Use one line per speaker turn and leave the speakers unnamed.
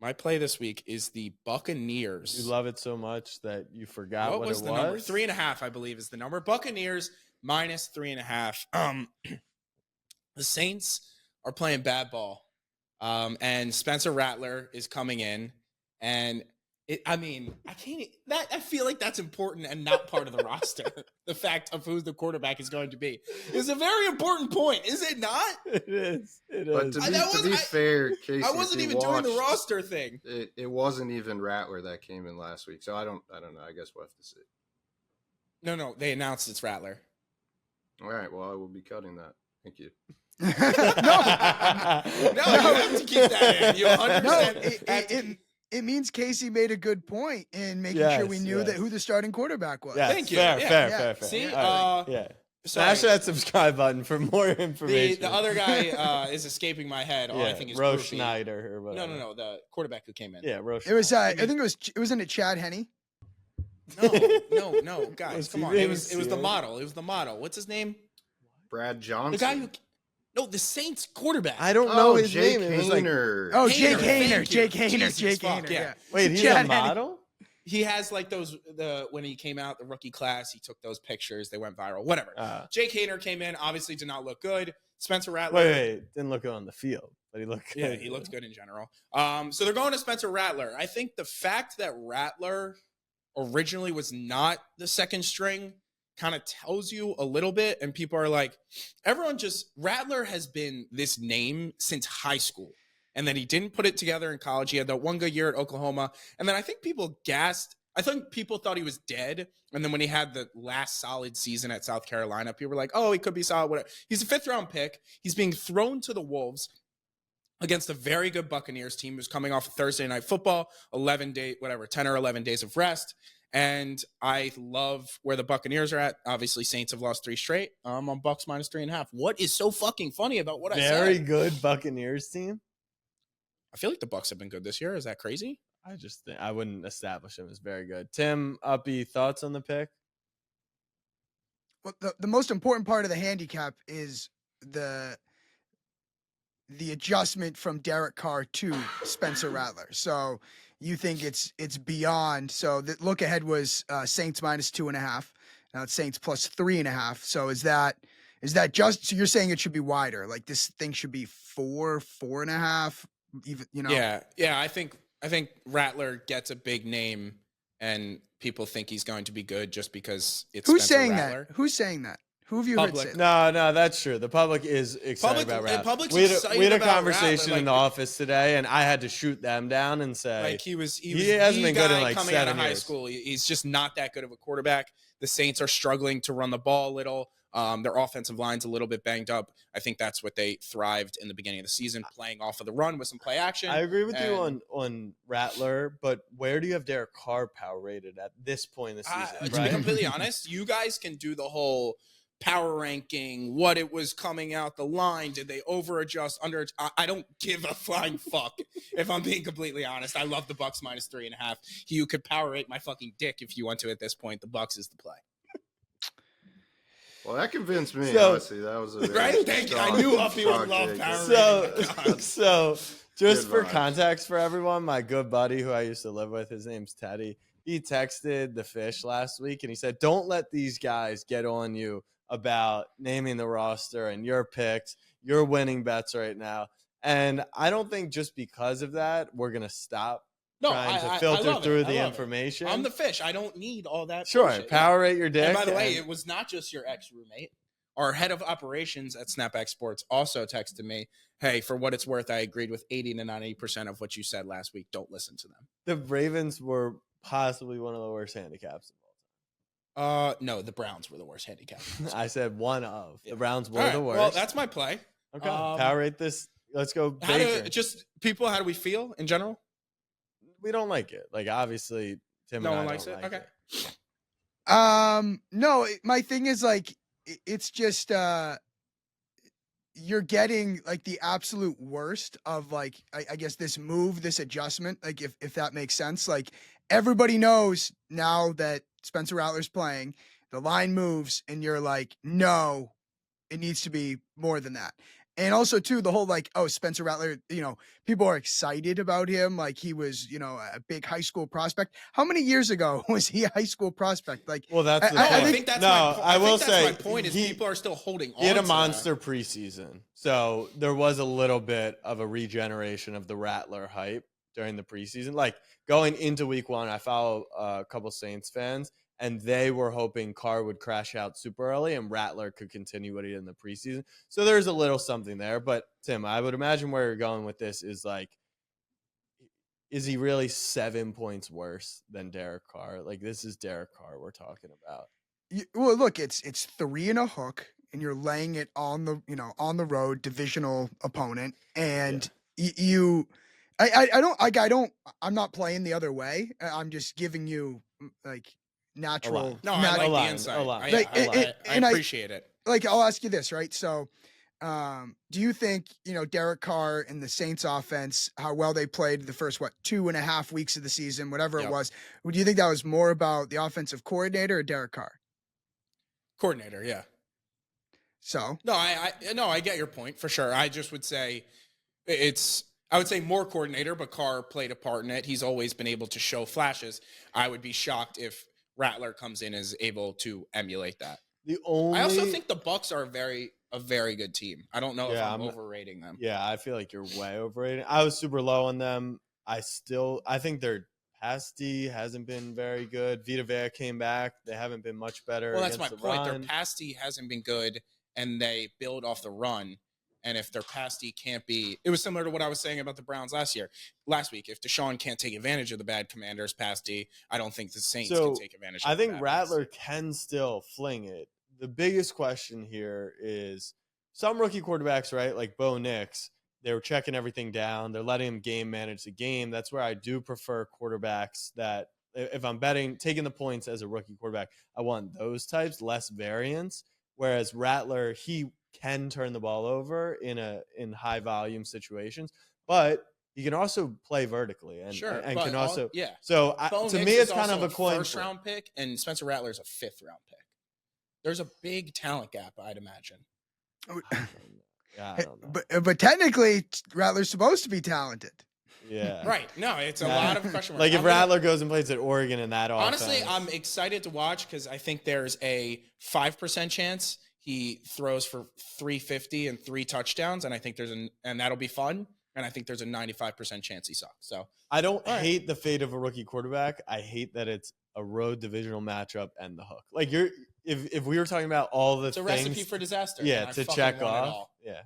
My play this week is the Buccaneers.
You love it so much that you forgot what
was
it
the
was?
number? 3.5, I believe, is the number. Buccaneers minus 3.5. The Saints are playing bad ball. And Spencer Rattler is coming in. And I feel like that's important and not part of the roster. The fact of who the quarterback is going to be is a very important point, is it not?
It is.
But to be fair, Casey,
I wasn't even doing the roster thing.
It wasn't even Rattler that came in last week, so I don't know. I guess we'll have to see.
No, they announced it's Rattler.
All right, well, I will be cutting that. Thank you.
No, you have to keep that in. You 100%.
It means Casey made a good point in making sure we knew that who the starting quarterback was.
Yes,
Thank you.
Fair.
See,
smash that subscribe button for more information.
The other guy is escaping my head. All I think is
Roche Schneider or whatever.
No, the quarterback who came in.
Yeah, Roche.
It was. I think wasn't it Chad Henne?
No, guys, come on. It was the model. It was the model. What's his name?
Brad Johnson.
The guy who. No, the Saints quarterback.
I don't know his
Jake
name.
Hayner.
Jake Hayner.
Jake
Hayner.
Yeah.
Wait, he's a model?
He has like when he came out, the rookie class, he took those pictures. They went viral. Whatever. Jake Hayner came in, obviously did not look good. Spencer Rattler.
Wait, didn't look good on the field, but he looked good.
Yeah, he looked good in general. So they're going to Spencer Rattler. I think the fact that Rattler originally was not the second string kind of tells you a little bit, and people are like, Rattler has been this name since high school, and then he didn't put it together in college. He had that one good year at Oklahoma, and then I think people thought he was dead, and then when he had the last solid season at South Carolina, people were like, oh, he could be solid, whatever. He's a 5th-round pick. He's being thrown to the Wolves against a very good Buccaneers team who's coming off Thursday Night Football, 10 or 11 days of rest. And I love where the Buccaneers are at. Obviously, Saints have lost 3 straight. I'm on Bucs minus 3.5. What is so fucking funny about what I said?
Very good Buccaneers team.
I feel like the Bucs have been good this year. Is that crazy?
I just think I wouldn't establish him as very good. Tim, Uppy, thoughts on the pick?
Well, the most important part of the handicap is the adjustment from Derek Carr to Spencer Rattler. So you think it's beyond. So the look ahead was Saints minus 2.5. Now it's Saints plus 3.5. So is that just, so you're saying it should be wider? Like this thing should be 4.5, even,
Yeah. I think Rattler gets a big name and people think he's going to be good just because it's
Who's
Spencer
saying
Rattler.
that? Who's saying that? Who have you heard say that?
No, that's true. The public is excited about Rattler. We had a conversation in the office today, and I had to shoot them down and say,
like he
hasn't been good in like
coming
7
out of high
years.
school. He's just not that good of a quarterback. The Saints are struggling to run the ball a little. Their offensive line's a little bit banged up. I think that's what they thrived in the beginning of the season, playing off of the run with some play action.
I agree with you on Rattler, but where do you have Derek Carr power rated at this point in the season?
To be completely honest, you guys can do the whole power ranking, what it was coming out the line. Did they over adjust, under? I don't give a flying fuck. If I'm being completely honest, I love the Bucs minus 3.5. You could power rate my fucking dick if you want to at this point. The Bucs is the play.
Well, that convinced me. Honestly, that was a
right. Thank you. I knew Uppy would love power rating.
So just for context for everyone, my good buddy who I used to live with, his name's Teddy. He texted the Fish last week and he said, "Don't let these guys get on you about naming the roster and your picks, your winning bets right now." And I don't think just because of that, we're going to stop trying to filter through the information.
I'm the Fish. I don't need all that.
Sure.
Bullshit.
Power rate your dick.
And by the way, it was not just your ex-roommate. Our head of operations at Snapback Sports also texted me, "Hey, for what it's worth, I agreed with 80 to 90% of what you said last week. Don't listen to them."
The Ravens were possibly one of the worst handicaps of all time.
No, the Browns were the worst handicap.
I said one of. The Browns were the worst.
Well, that's my play.
Okay. Power rate this. Let's go Baker.
How do we feel in general?
We don't like it. Like, obviously, Tim and I
likes
don't
it.
like
Okay.
No, my thing is like, it's just, you're getting like the absolute worst of like, I guess this adjustment, like if that makes sense. Like everybody knows now that Spencer Rattler's playing, the line moves and you're like, no, it needs to be more than that. And also too, the whole like, oh, Spencer Rattler, people are excited about him. Like he was, a big high school prospect. How many years ago was he a high school prospect? Like,
Well, that's the
No,
thing.
I think that's
no,
my point.
I will
think that's
say
my point is people are still holding on.
he had a
to
monster preseason, so there was a little bit of a regeneration of the Rattler hype during the preseason. Like going into week 1, I follow a couple Saints fans, and they were hoping Carr would crash out super early and Rattler could continue what he did in the preseason. So there's a little something there. But Tim, I would imagine where you're going with this is like, is he really 7 points worse than Derek Carr? Like this is Derek Carr we're talking about.
Well, look, it's 3 and a hook, and you're laying it on the road, divisional opponent, and I'm not playing the other way. I'm just giving you like natural.
No, I like the insight. I appreciate it.
Like I'll ask you this, right? So, do you think Derek Carr and the Saints offense, how well they played the first 2.5 weeks of the season, whatever it was? Do you think that was more about the offensive coordinator or Derek Carr?
Coordinator, yeah.
So
I get your point for sure. I just would say I would say more coordinator, but Carr played a part in it. He's always been able to show flashes. I would be shocked if Rattler comes in and is able to emulate that. I also think the Bucs are a very good team. I don't know if I'm overrating them.
Yeah, I feel like you're way overrating. I was super low on them. I think their pass D hasn't been very good. Vita Vea came back. They haven't been much better.
Well, that's my point.
Run.
Their pass D hasn't been good, and they build off the run. And if their pass D can't be, it was similar to what I was saying about the Browns last week. If Deshaun can't take advantage of the bad Commanders' pass D, I don't think the Saints can take advantage of it.
I think Rattler can still fling it. The biggest question here is some rookie quarterbacks, right? Like Bo Nix, they were checking everything down. They're letting him game manage the game. That's where I do prefer quarterbacks that if I'm betting, taking the points as a rookie quarterback, I want those types, less variance. Whereas Rattler, he can turn the ball over in high volume situations, but he can also play vertically and can also So to me, it's kind of a coin
first round pick, and Spencer Rattler is a 5th round pick. There's a big talent gap, I'd imagine.
I don't know.
But technically, Rattler's supposed to be talented.
Yeah.
Right. No, it's a lot of question marks.
Like if Rattler goes and plays at Oregon in that
honestly,
offense.
I'm excited to watch because I think there's a 5% chance he throws for 350 and 3 touchdowns, and I think and that'll be fun. And I think there's a 95% chance he sucks. So
I don't hate the fate of a rookie quarterback. I hate that it's a road divisional matchup and the hook. Like if we were talking about all the
it's a
things,
recipe for disaster.
yeah, to check off, yeah.